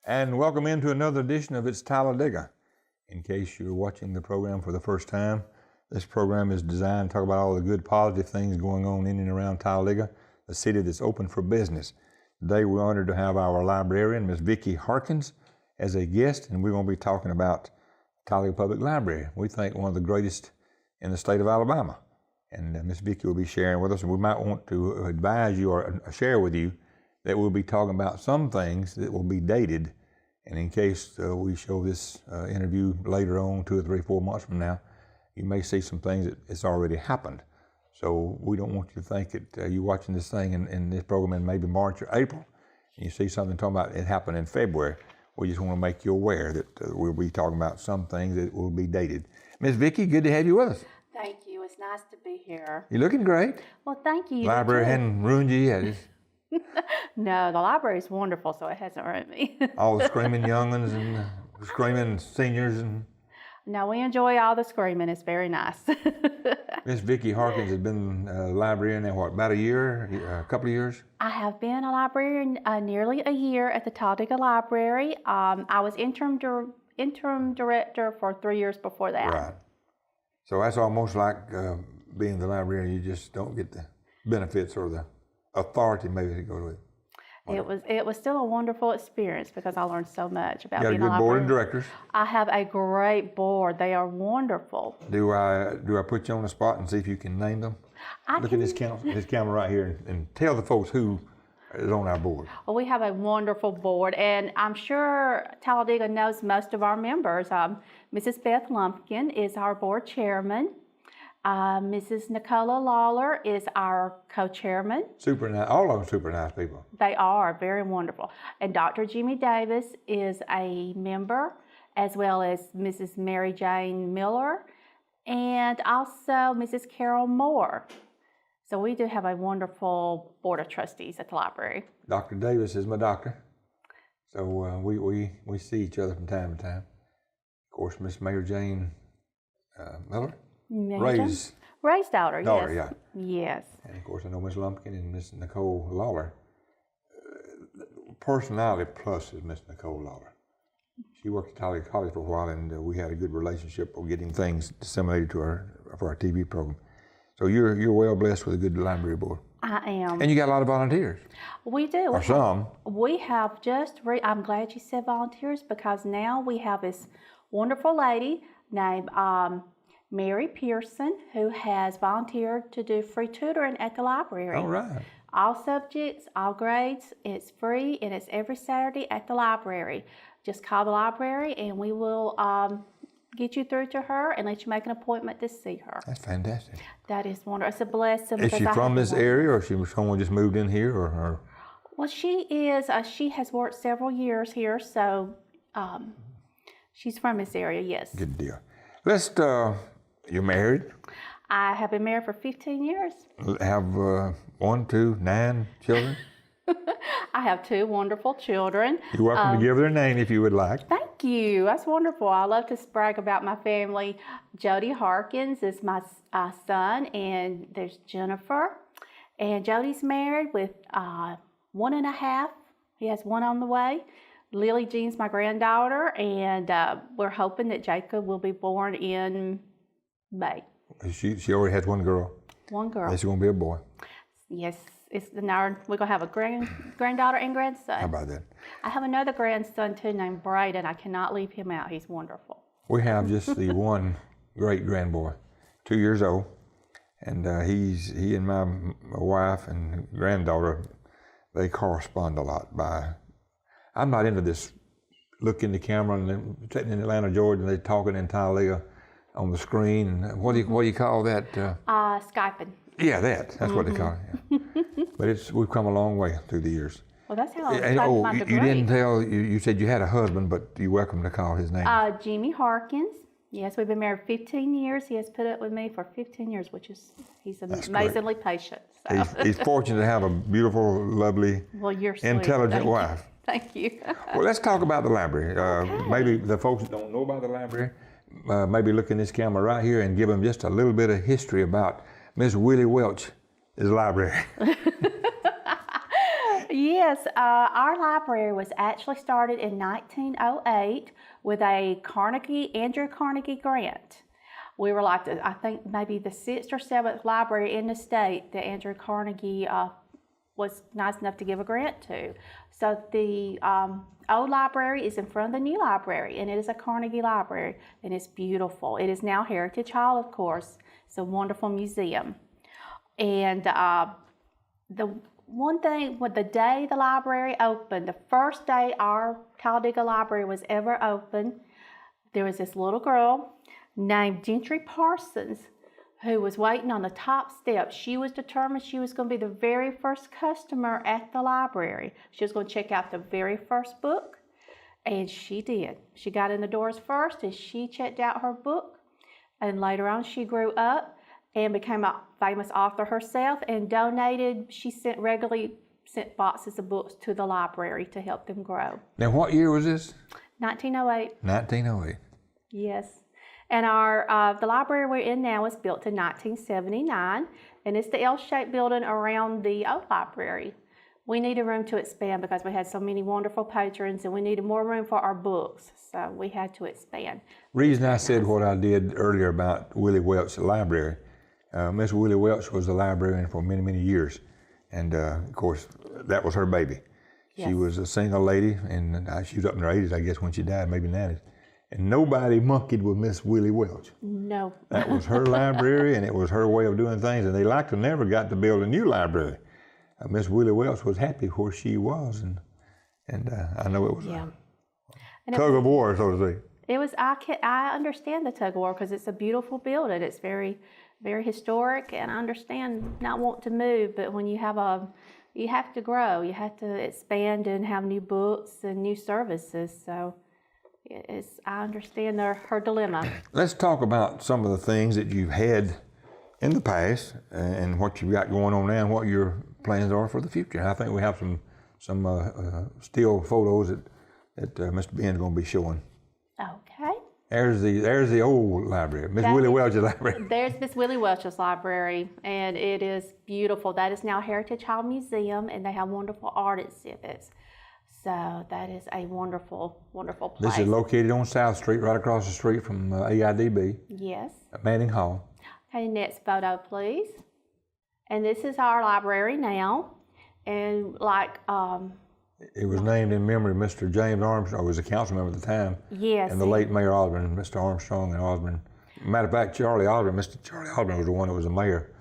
And welcome into another edition of It's Talladega. In case you're watching the program for the first time, this program is designed to talk about all the good positive things going on in and around Talladega, the city that's open for business. Today we're honored to have our librarian, Ms. Vickie Harkins, as a guest, and we're going to be talking about Talladega Public Library. We think one of the greatest in the state of Alabama. And Ms. Vickie will be sharing with us, and we might want to advise you or share with you that we'll be talking about some things that will be dated. And in case we show this interview later on, 2 or 3, 4 months from now, you may see some things that it's already happened. So we don't want you to think that you're watching this thing in this program in maybe March or April, and you see something talking about it happened in February. We just want to make you aware that we'll be talking about some things that will be dated. Ms. Vickie, good to have you with us. Thank you. It's nice to be here. You're looking great. Well, thank you. Library hadn't ruined you yet. No, the library is wonderful, so it hasn't ruined me. All the screaming young'uns and screaming seniors. No, we enjoy all the screaming. It's very nice. Miss Vickie Harkins has been a librarian now, what, about a year, a couple of years? I have been a librarian nearly a year at the Talladega Library. I was interim director for 3 years before that. Right. So that's almost like being the librarian. You just don't get the benefits or the authority maybe to go to it. It was still a wonderful experience because I learned so much about being a librarian. You got a good board of directors? I have a great board. They are wonderful. Do I put you on the spot and see if you can name them? Look at this camera right here and tell the folks who is on our board. Well, we have a wonderful board, and I'm sure Talladega knows most of our members. Mrs. Beth Lumpkin is our board chairman. Mrs. Nicola Lawler is our co-chairman. Super nice. All of them super nice people. They are very wonderful. And Dr. Jimmy Davis is a member, as well as Mrs. Mary Jane Miller, and also Mrs. Carol Moore. So we do have a wonderful board of trustees at the library. Dr. Davis is my doctor. So we see each other from time to time. Of course, Miss Mary Jane Miller. Ray's daughter, yes. Yeah. Yes. And of course, I know Miss Lumpkin and Miss Nicole Lawler. Personality plus is Miss Nicole Lawler. She worked at Talladega College for a while, and we had a good relationship of getting things disseminated to for our TV program. So you're well blessed with a good library board. I am. And you got a lot of volunteers. We do. Or some. We have I'm glad you said volunteers, because now we have this wonderful lady named Mary Pearson, who has volunteered to do free tutoring at the library. All right. All subjects, all grades, it's free, and it's every Saturday at the library. Just call the library and we will get you through to her and let you make an appointment to see her. That's fantastic. That is wonderful. It's a blessing. Is she from this area, or someone just moved in here, or? Well, she is. She has worked several years here, so she's from this area, yes. Good deal. You're married? I have been married for 15 years. Have 1, 2, 9 children? I have 2 wonderful children. You're welcome to give their name if you would like. Thank you. That's wonderful. I love to brag about my family. Jody Harkins is my son, and there's Jennifer. And Jody's married with 1.5. He has 1 on the way. Lily Jean's my granddaughter, and we're hoping that Jacob will be born in May. She already has 1 girl. 1 girl. It's going to be a boy. Yes. We're going to have a granddaughter and grandson. How about that? I have another grandson, too, named Braden. I cannot leave him out. He's wonderful. We have just the one great grandboy, 2 years old. And he and my wife and granddaughter, they correspond a lot. I'm not into this look in the camera and then sitting in Atlanta, Georgia, and they're talking in Talladega on the screen. And what do you call that? Skyping. Yeah, that's what they call it. Yeah. But we've come a long way through the years. Well, that's how I you didn't tell, you said you had a husband, but you're welcome to call his name. Jimmy Harkins. Yes, we've been married 15 years. He has put up with me for 15 years, he's amazingly patient. So. He's fortunate to have a beautiful, lovely, intelligent wife. Thank you. Well, let's talk about the library. Okay. Maybe the folks that don't know about the library, maybe look in this camera right here and give them just a little bit of history about Miss Willie Welch's library. Yes, our library was actually started in 1908 with a Andrew Carnegie grant. We were like, I think maybe the 6th or 7th library in the state that Andrew Carnegie was nice enough to give a grant to. So the old library is in front of the new library, and it is a Carnegie library, and it's beautiful. It is now Heritage Hall, of course. It's a wonderful museum. And the one thing, with the day the library opened, the first day our Talladega library was ever open, there was this little girl named Gentry Parsons who was waiting on the top step. She was determined she was going to be the very first customer at the library. She was going to check out the very first book, and she did. She got in the doors first, and she checked out her book, and later on she grew up and became a famous author herself and regularly sent boxes of books to the library to help them grow. Now, what year was this? 1908. 1908. Yes. And the library we're in now was built in 1979, and it's the L-shaped building around the old library. We needed room to expand because we had so many wonderful patrons, and we needed more room for our books, so we had to expand. Reason I said what I did earlier about Willie Welch, the library, Miss Willie Welch was the librarian for many, many years, and of course, that was her baby. Yes. She was a single lady, and she was up in her 80s, I guess, when she died, maybe 90s. And nobody monkeyed with Miss Willie Welch. No. That was her library, and it was her way of doing things, and they liked to never got to build a new library. Miss Willie Welch was happy where she was, and I know it was a tug of war, so to speak. It was. I understand the tug of war because it's a beautiful building. It's very, very historic, and I understand not wanting to move, but when you have to grow, you have to expand and have new books and new services. So I understand her dilemma. Let's talk about some of the things that you've had in the past and what you've got going on now and what your plans are for the future. I think we have some still photos that Mr. Ben's going to be showing. Okay. There's the old library, Miss Willie Welch's library. There's Miss Willie Welch's library, and it is beautiful. That is now Heritage Hall Museum, and they have wonderful art exhibits. So that is a wonderful, wonderful place. This is located on South Street, right across the street from AIDB. Yes. Manning Hall. Okay, next photo, please. And this is our library now, and it was named in memory of Mr. James Armstrong, who was a council member at the time. Yes. And the late Mayor Osborne, Mr. Armstrong and Osborne. Matter of fact, Mr. Charlie Osborne was the one that was the mayor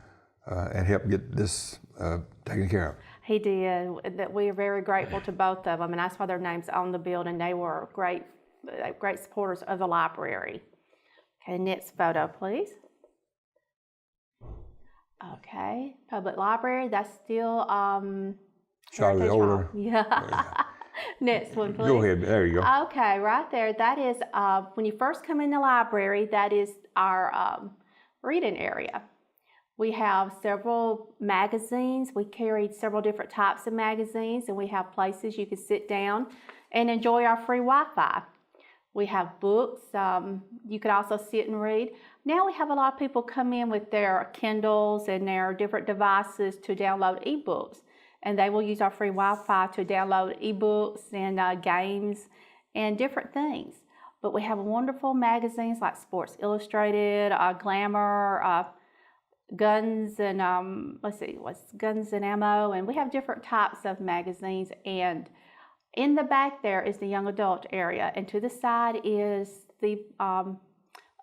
and helped get this taken care of. He did. That we are very grateful to both of them, and that's why their names on the building. They were great supporters of the library. Okay, next photo, please. Okay, public library. That's still Charlie older. Yeah. Next one, please. Go ahead. There you go. Okay, right there. That is when you first come in the library. That is our reading area. We have several magazines. We carried several different types of magazines, and we have places you can sit down and enjoy our free Wi-Fi. We have books. You could also sit and read. Now we have a lot of people come in with their Kindles and their different devices to download ebooks, and they will use our free Wi-Fi to download ebooks and games and different things. But we have wonderful magazines like Sports Illustrated, Glamour, Guns and Guns and Ammo, and we have different types of magazines. And in the back there is the young adult area, and to the side is the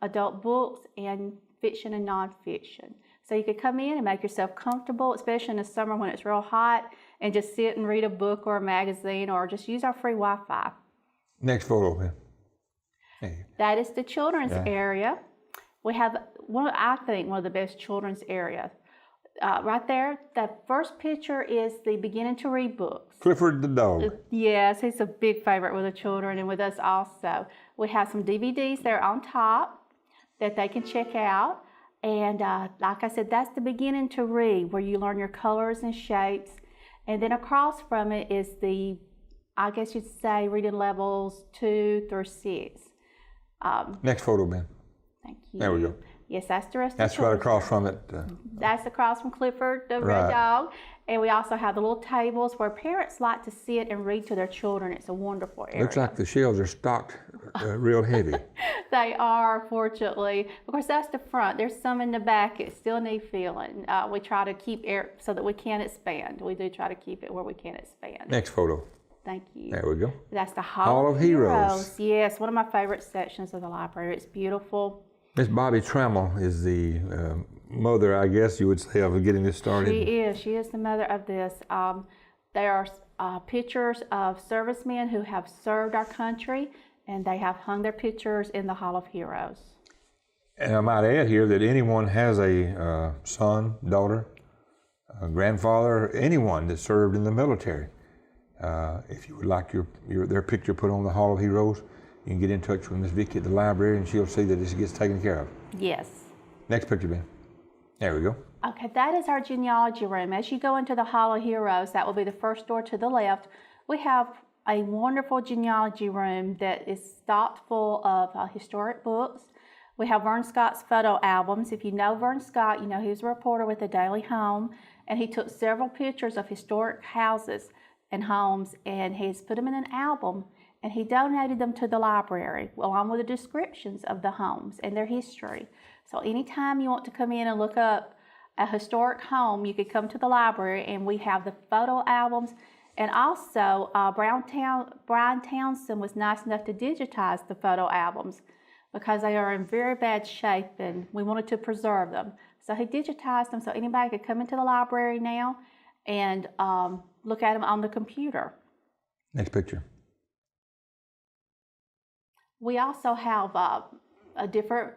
adult books and fiction and nonfiction. So you could come in and make yourself comfortable, especially in the summer when it's real hot, and just sit and read a book or a magazine, or just use our free Wi-Fi. Next photo, man. That is the children's area. We have I think one of the best children's areas. Right there, that first picture is the beginning to read books. Clifford the dog. Yes, he's a big favorite with the children and with us also. We have some DVDs there on top that they can check out. And like I said, that's the beginning to read, where you learn your colors and shapes. And then across from it is the, I guess you'd say, reading levels 2 through 6. Next photo, Ben. Thank you. There we go. Yes, that's the rest That's of the right children's across room. from it. That's across from Clifford, the red dog. And we also have the little tables where parents like to sit and read to their children. It's a wonderful area. Looks like the shelves are stocked real heavy. They are, fortunately. Of course, that's the front. There's some in the back that still need filling. We try to keep air so that we can expand. We do try to keep it where we can expand. Next photo. Thank you. There we go. That's the Hall of Heroes. Yes, one of my favorite sections of the library. It's beautiful. Miss Bobby Trammell is the mother, I guess you would say, of getting this started. She is. She is the mother of this. There are pictures of servicemen who have served our country, and they have hung their pictures in the Hall of Heroes. And I might add here that anyone has a son, daughter, grandfather, anyone that served in the military. If you would like their picture put on the Hall of Heroes, you can get in touch with Miss Vickie at the library, and she'll see that this gets taken care of. Yes. Next picture, Ben. There we go. Okay, that is our genealogy room. As you go into the Hall of Heroes, that will be the first door to the left. We have a wonderful genealogy room that is stocked full of historic books. We have Vern Scott's photo albums. If you know Vern Scott, you know he was a reporter with the Daily Home, and he took several pictures of historic houses and homes, and he's put them in an album, and he donated them to the library along with the descriptions of the homes and their history. So anytime you want to come in and look up a historic home, you could come to the library, and we have the photo albums. And also, Brian Townsend was nice enough to digitize the photo albums because they are in very bad shape, and we wanted to preserve them. So he digitized them so anybody could come into the library now and look at them on the computer. Next picture. We also have different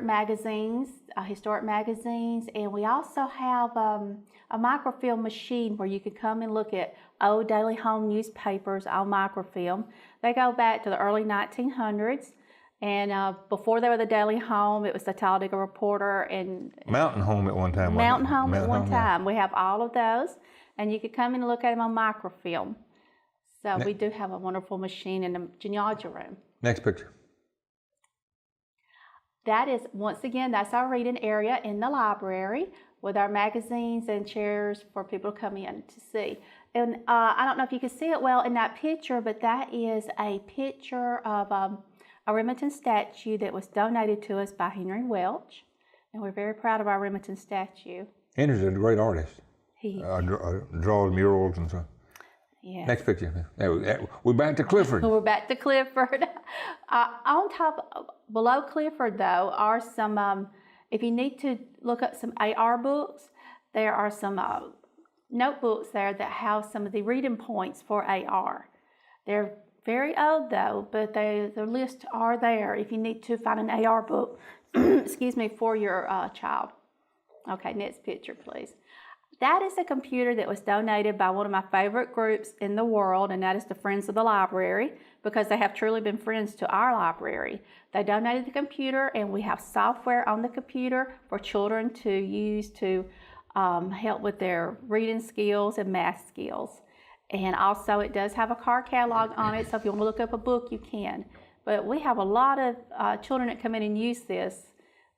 magazines, historic magazines, and we also have a microfilm machine where you can come and look at old Daily Home newspapers on microfilm. They go back to the early 1900s, and before they were the Daily Home, it was the Talladega Reporter and Mountain Home at one time. Mountain Home at one time. Yeah. We have all of those, and you could come and look at them on microfilm. So we do have a wonderful machine in the genealogy room. Next picture. That is, once again, that's our reading area in the library with our magazines and chairs for people to come in to see. And I don't know if you can see it well in that picture, but that is a picture of a Remington statue that was donated to us by Henry Welch. And we're very proud of our Remington statue. Henry's a great artist. He Draws murals and so. Yes. Next picture. We're back to Clifford. We're back to Clifford. Below Clifford, though, are some, if you need to look up some AR books, there are some notebooks there that have some of the reading points for AR. They're very old, though, but the lists are there if you need to find an AR book, excuse me, for your child. Okay, next picture, please. That is a computer that was donated by one of my favorite groups in the world, and that is the Friends of the Library, because they have truly been friends to our library. They donated the computer, and we have software on the computer for children to use to help with their reading skills and math skills. And also it does have a card catalog on it, so if you want to look up a book, you can. But we have a lot of children that come in and use this,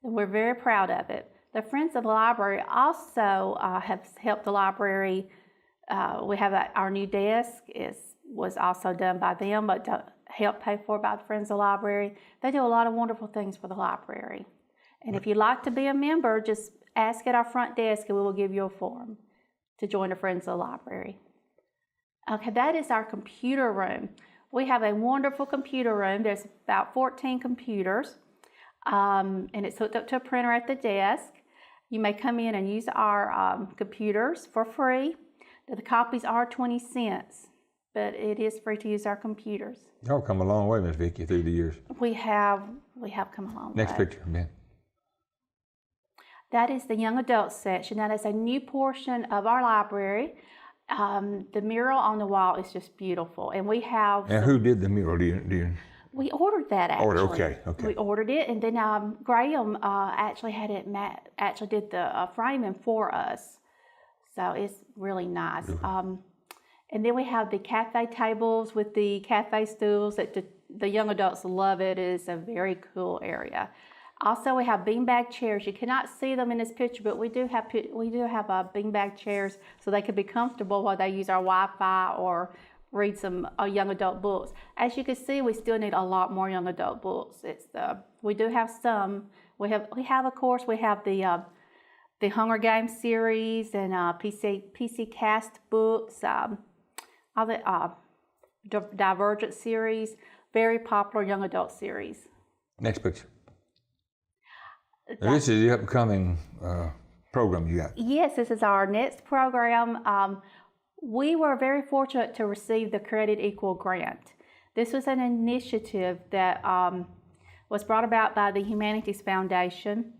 and we're very proud of it. The Friends of the Library also have helped the library. We have our new desk was also done by them, but helped paid for by the Friends of the Library. They do a lot of wonderful things for the library. And if you'd like to be a member, just ask at our front desk and we will give you a form to join the Friends of the Library. Okay, that is our computer room. We have a wonderful computer room. There's about 14 computers, and it's hooked up to a printer at the desk. You may come in and use our computers for free. The copies are 20 cents, but it is free to use our computers. Y'all come a long way, Miss Vickie, through the years. We have come a long way. Next picture, Ben. That is the young adult section. That is a new portion of our library. The mural on the wall is just beautiful, and we have. And who did the mural? Do you? We ordered that actually. Okay. We ordered it, and then Graham actually had it. Actually did the framing for us, so it's really nice. And then we have the cafe tables with the cafe stools that the young adults love it. It is a very cool area. Also, we have beanbag chairs. You cannot see them in this picture, but we do have beanbag chairs so they can be comfortable while they use our Wi-Fi or read some young adult books. As you can see, we still need a lot more young adult books. We do have some. We have the Hunger Games series and PC Cast books, all the Divergent series, very popular young adult series. Next picture. This is the upcoming program you got. Yes, this is our next program. We were very fortunate to receive the Credit Equal grant. This was an initiative that was brought about by the Humanities Foundation,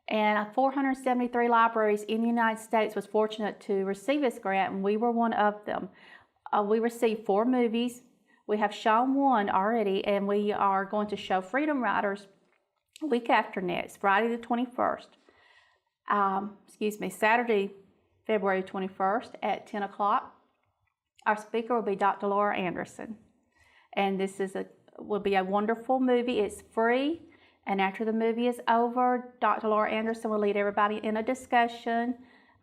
and 473 libraries in the United States was fortunate to receive this grant, and we were one of them. We received 4 movies. We have shown one already, and we are going to show Freedom Riders week after next, Friday the 21st. Saturday, February 21st at 10 o'clock. Our speaker will be Dr. Laura Anderson. And this will be a wonderful movie. It's free. And after the movie is over, Dr. Laura Anderson will lead everybody in a discussion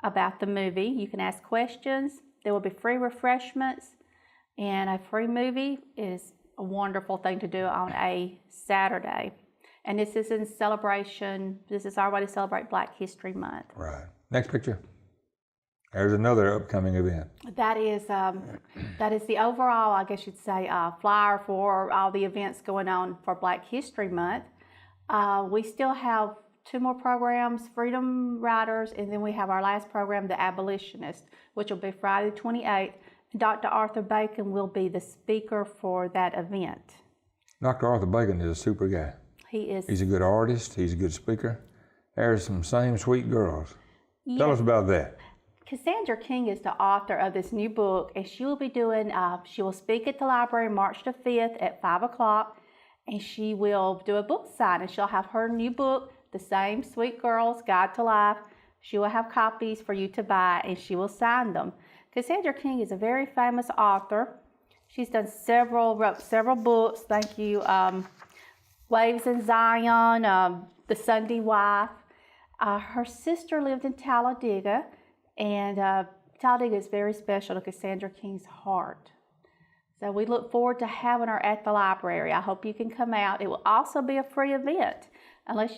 about the movie. You can ask questions. There will be free refreshments. And a free movie is a wonderful thing to do on a Saturday. And this is in celebration. This is our way to celebrate Black History Month. Right. Next picture. There's another upcoming event. That is the overall, I guess you'd say, flyer for all the events going on for Black History Month. We still have 2 more programs, Freedom Riders, and then we have our last program, The Abolitionist, which will be Friday the 28th. Dr. Arthur Bacon will be the speaker for that event. Dr. Arthur Bacon is a super guy. He is. He's a good artist. He's a good speaker. There's some same sweet girls. Yes. Tell us about that. Cassandra King is the author of this new book, and she will be she will speak at the library March the 5th at 5 o'clock, and she will do a book sign, and she'll have her new book, The Same Sweet Girls Guide to Life. She will have copies for you to buy, and she will sign them. Cassandra King is a very famous author. She's done wrote several books. Thank you. Waves in Zion, The Sunday Wife. Her sister lived in Talladega, and Talladega is very special to Cassandra King's heart. So we look forward to having her at the library. I hope you can come out. It will also be a free event,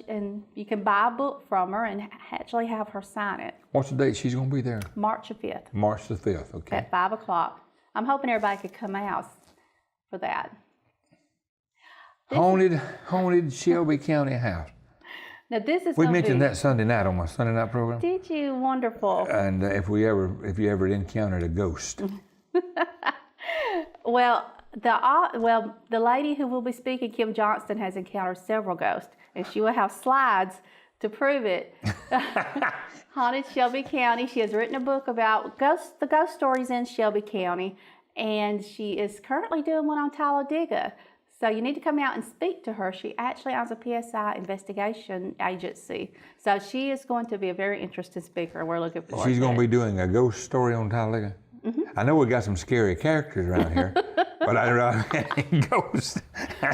and you can buy a book from her and actually have her sign it. What's the date she's going to be there? March the 5th. March the 5th, okay. At 5 o'clock. I'm hoping everybody could come out for that. Haunted Shelby County House. Now this is. We mentioned that Sunday night on my Sunday night program. Did you? Wonderful. And if you ever encountered a ghost. Well, the lady who will be speaking, Kim Johnston, has encountered several ghosts, and she will have slides to prove it. Haunted Shelby County. She has written a book about the ghost stories in Shelby County, and she is currently doing one on Talladega. So you need to come out and speak to her. She actually owns a PSI investigation agency. So she is going to be a very interesting speaker. We're looking forward to it. She's going to be doing a ghost story on Talladega? Mm-hmm. I know we got some scary characters around here, but I don't know any ghosts.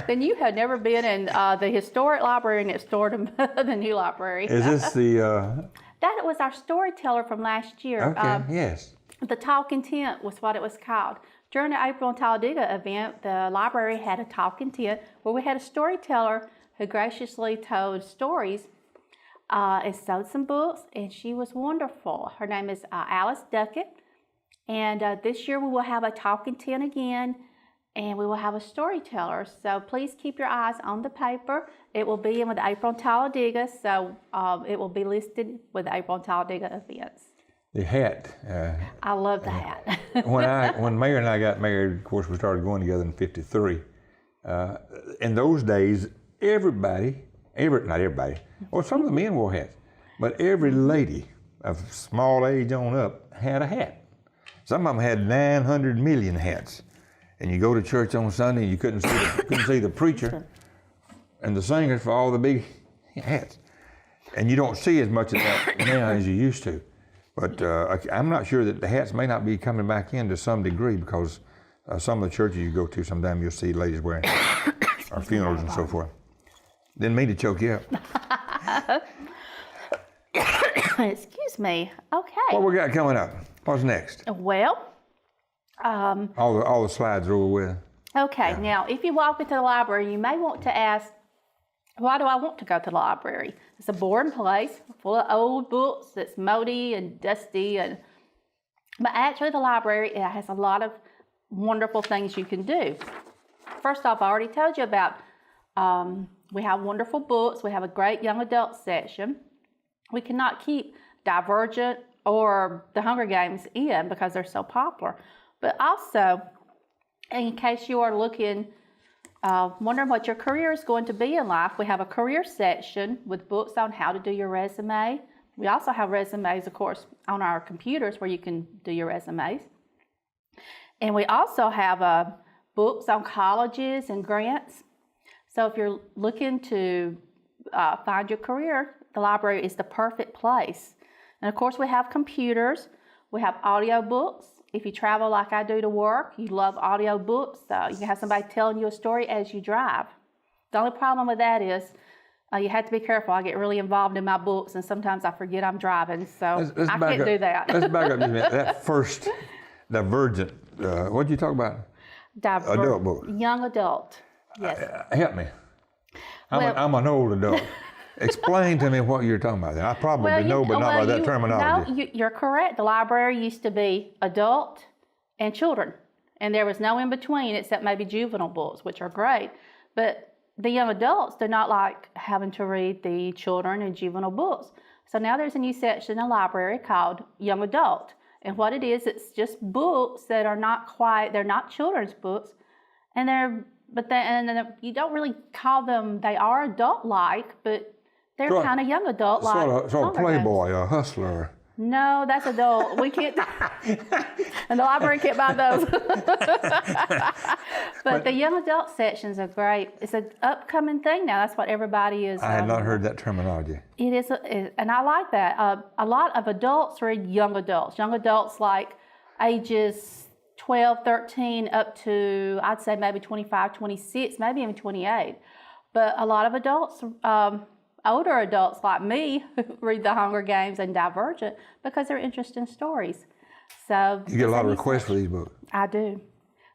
Then you had never been in the historic library next door to the new library. Is this the... That was our storyteller from last year. Okay, yes. The Talking Tent was what it was called. During the April in Talladega event, the library had a talking tent where we had a storyteller who graciously told stories and sold some books, and she was wonderful. Her name is Alice Duckett, and this year we will have a talking tent again, and we will have a storyteller. So please keep your eyes on the paper. It will be in with April in Talladega, so it will be listed with the April in Talladega events. The hat. I love the hat. when Mayor and I got married, of course, we started going together in '53. In those days, not everybody, well, some of the men wore hats, but every lady of small age on up had a hat. Some of them had 900 million hats. And you go to church on Sunday, and you couldn't see the preacher and the singers for all the big hats. And you don't see as much of that now as you used to. But I'm not sure that the hats may not be coming back in to some degree, because some of the churches you go to, sometimes you'll see ladies wearing hats. our funerals and so forth. Didn't mean to choke you up. Excuse me. Okay. What we got coming up? What's next? Well, All the slides are over with. okay. Yeah. Now, if you walk into the library, you may want to ask, why do I want to go to the library? It's a boring place full of old books that's moldy and dusty, but actually the library, it has a lot of wonderful things you can do. First off, I already told you about, we have wonderful books. We have a great young adult section. We cannot keep Divergent or The Hunger Games in because they're so popular. But also, in case you are looking, wondering what your career is going to be in life, we have a career section with books on how to do your resume. We also have resumes, of course, on our computers where you can do your resumes. And we also have books on colleges and grants. So if you're looking to find your career, the library is the perfect place. And of course, we have computers. We have audio books. If you travel like I do to work, you love audio books. You can have somebody telling you a story as you drive. The only problem with that is you have to be careful. I get really involved in my books, and sometimes I forget I'm driving, so Let's I back can't up. do that. Let's back up just a minute. That first Divergent, what did you talk about? Adult book. Young adult, yes. Help me. I'm an old adult. Explain to me what you're talking about. I probably know, but not by that terminology. No, you're correct. The library used to be adult and children, and there was no in between except maybe juvenile books, which are great. But the young adults do not like having to read the children and juvenile books. So now there's a new section in the library called Young Adult. And what it is, it's just books that are they're not children's books, and you don't really call them, they are adult-like, but they're kind of young adult-like. Sort of Playboy, a hustler. No, that's adult. We can't, and the library can't buy those. But the young adult sections are great. It's an upcoming thing now. That's what everybody is. I had not heard that terminology. It is, and I like that. A lot of adults read young adults. Young adults like ages 12, 13 up to, I'd say maybe 25, 26, maybe even 28. But a lot of adults, older adults like me, read The Hunger Games and Divergent because they're interesting stories. So you get a lot of requests for these books. I do.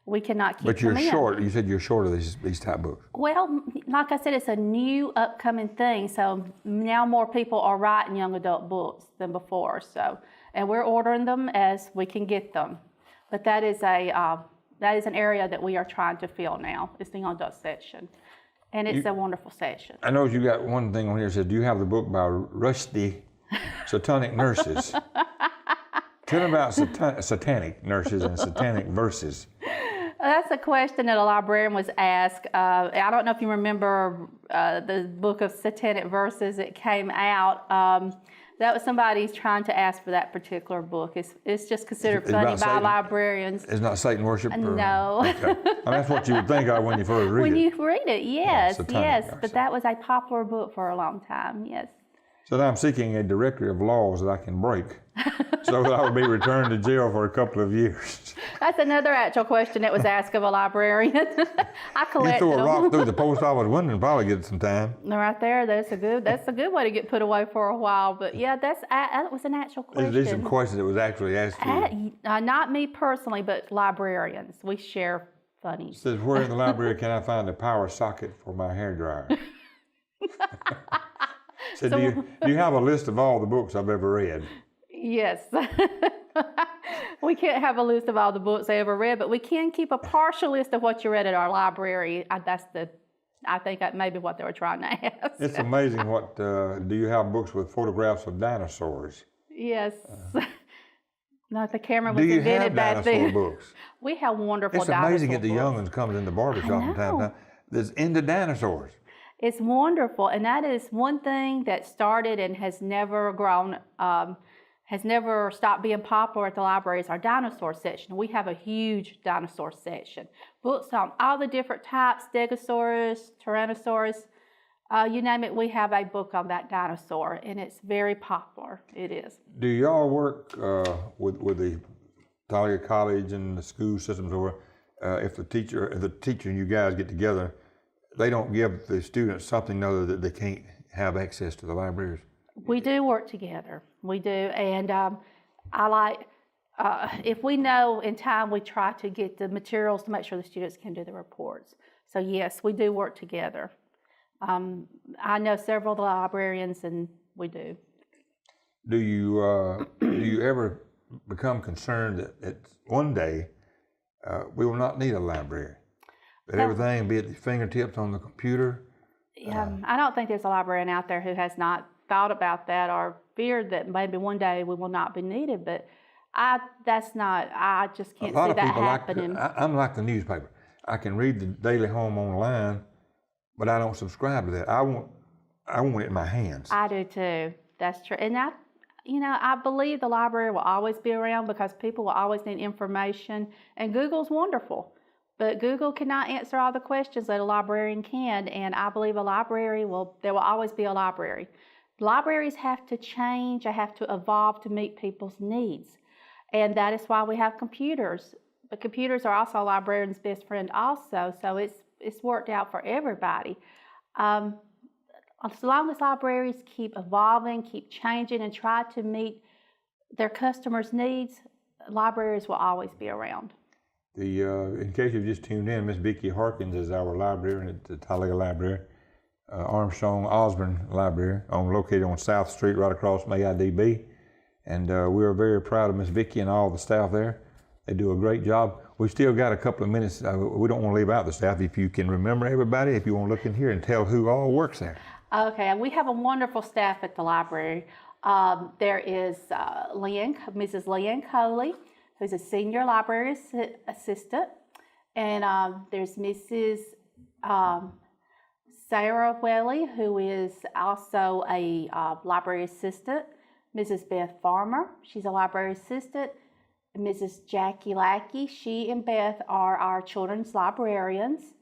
We cannot keep them in. But you're short. You said you're short of these type books. Well, like I said, it's a new upcoming thing. So now more people are writing young adult books than before. So, and we're ordering them as we can get them. But that is an area that we are trying to fill now. It's the young adult section. And it's a wonderful section. I know you got one thing on here that says, do you have the book by Rusty Satanic Nurses? Tell me about satanic nurses and satanic verses. That's a question that a librarian was asked. I don't know if you remember the book of satanic verses that came out. That was somebody trying to ask for that particular book. It's just considered funny by librarians. It's not Satan worship? No. Okay. That's what you would think of when you first read it. When you read it, yes, yes. But that was a popular book for a long time, yes. So now I'm seeking a directory of laws that I can break so that I will be returned to jail for a couple of years. That's another actual question that was asked of a librarian. I collected You throw a rock them. through the post office window and probably get some time. Right there, that's a good way to get put away for a while. But yeah, that was an actual question. These are some questions that was actually asked you. Not me personally, but librarians. We share funnies. It says, where in the library can I find a power socket for my hairdryer? So do you have a list of all the books I've ever read? Yes. We can't have a list of all the books I ever read, but we can keep a partial list of what you read at our library. I think that may be what they were trying to ask. It's amazing what, do you have books with photographs of dinosaurs? Yes. No, the camera was Do you invented have back dinosaur then. books? We have wonderful It's dinosaur amazing that the books. young ones comes in the barbershop from time to time that's into dinosaurs. It's wonderful, and that is one thing that started and has never grown, has never stopped being popular at the library is our dinosaur section. We have a huge dinosaur section. Books on all the different types, Stegosaurus, Tyrannosaurus, you name it, we have a book on that dinosaur, and it's very popular. It is. Do y'all work with the Talladega College and the school systems, or if the teacher and you guys get together, they don't give the students something other that they can't have access to the libraries? We do work together. We do, and I like, if we know in time, we try to get the materials to make sure the students can do the reports. So yes, we do work together. I know several of the librarians, and we do. Do you ever become concerned that one day we will not need a library? That everything be at the fingertips on the computer? I don't think there's a librarian out there who has not thought about that or feared that maybe one day we will not be needed, but I just can't see that happening. I'm like the newspaper. I can read the Daily Home online, but I don't subscribe to that. I want it in my hands. I do too. That's true. And I believe the library will always be around because people will always need information, and Google's wonderful. But Google cannot answer all the questions that a librarian can, and I believe there will always be a library. Libraries have to change, they have to evolve to meet people's needs. And that is why we have computers. But computers are also a librarian's best friend also, so it's worked out for everybody. As long as libraries keep evolving, keep changing, and try to meet their customers' needs, libraries will always be around. In case you've just tuned in, Miss Vickie Harkins is our librarian at the Talladega Library, Armstrong-Osborne Library, located on South Street, right across from AIDB. And we are very proud of Miss Vickie and all the staff there. They do a great job. We've still got a couple of minutes. We don't want to leave out the staff. If you can remember everybody, if you want to look in here and tell who all works there. Okay, we have a wonderful staff at the library. There is Mrs. Leanne Coley, who's a senior library assistant, and there's Mrs. Sarah Welly, who is also a library assistant. Mrs. Beth Farmer, she's a library assistant. Mrs. Jackie Lackey, she and Beth are our children's librarians,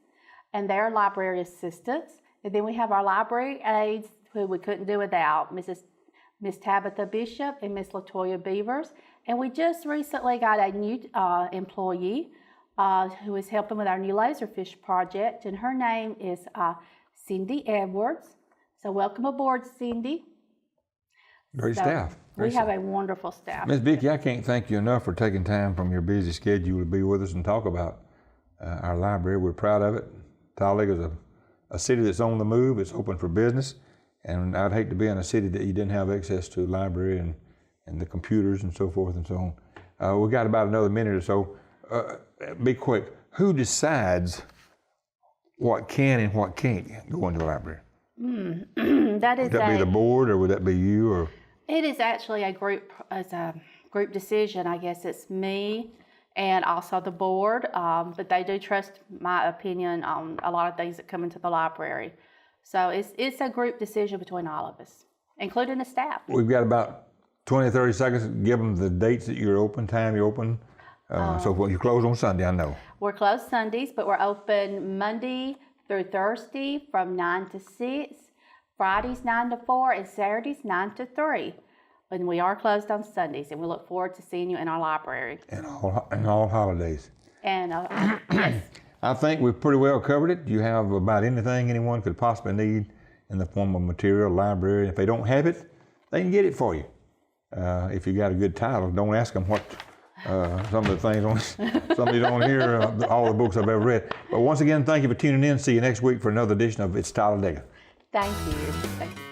and they're library assistants. And then we have our library aides, who we couldn't do without, Miss Tabitha Bishop and Miss Latoya Beavers. And we just recently got a new employee who is helping with our new laserfish project, and her name is Cindy Edwards. So welcome aboard, Cindy. Great staff. We have a wonderful staff. Ms. Vickie, I can't thank you enough for taking time from your busy schedule to be with us and talk about our library. We're proud of it. Talladega is a city that's on the move. It's open for business, and I'd hate to be in a city that you didn't have access to a library and the computers and so forth and so on. We've got about another minute or so. Be quick. Who decides what can and what can't go into a library? Would that be the board, or would that be you? Or it is actually a group decision. I guess it's me and also the board, but they do trust my opinion on a lot of things that come into the library. So it's a group decision between all of us, including the staff. We've got about 20, 30 seconds. Give them the dates that you're open, time you're open. So you close on Sunday, I know. We're closed Sundays, but we're open Monday through Thursday from 9 to 6, Fridays 9 to 4, and Saturdays 9 to 3. And we are closed on Sundays, and we look forward to seeing you in our library. And all holidays. And yes. I think we've pretty well covered it. You have about anything anyone could possibly need in the form of material, library. If they don't have it, they can get it for you. If you got a good title, don't ask them what some of the things some of you don't hear all the books I've ever read. But once again, thank you for tuning in. See you next week for another edition of It's Talladega. Thank you. Thank you.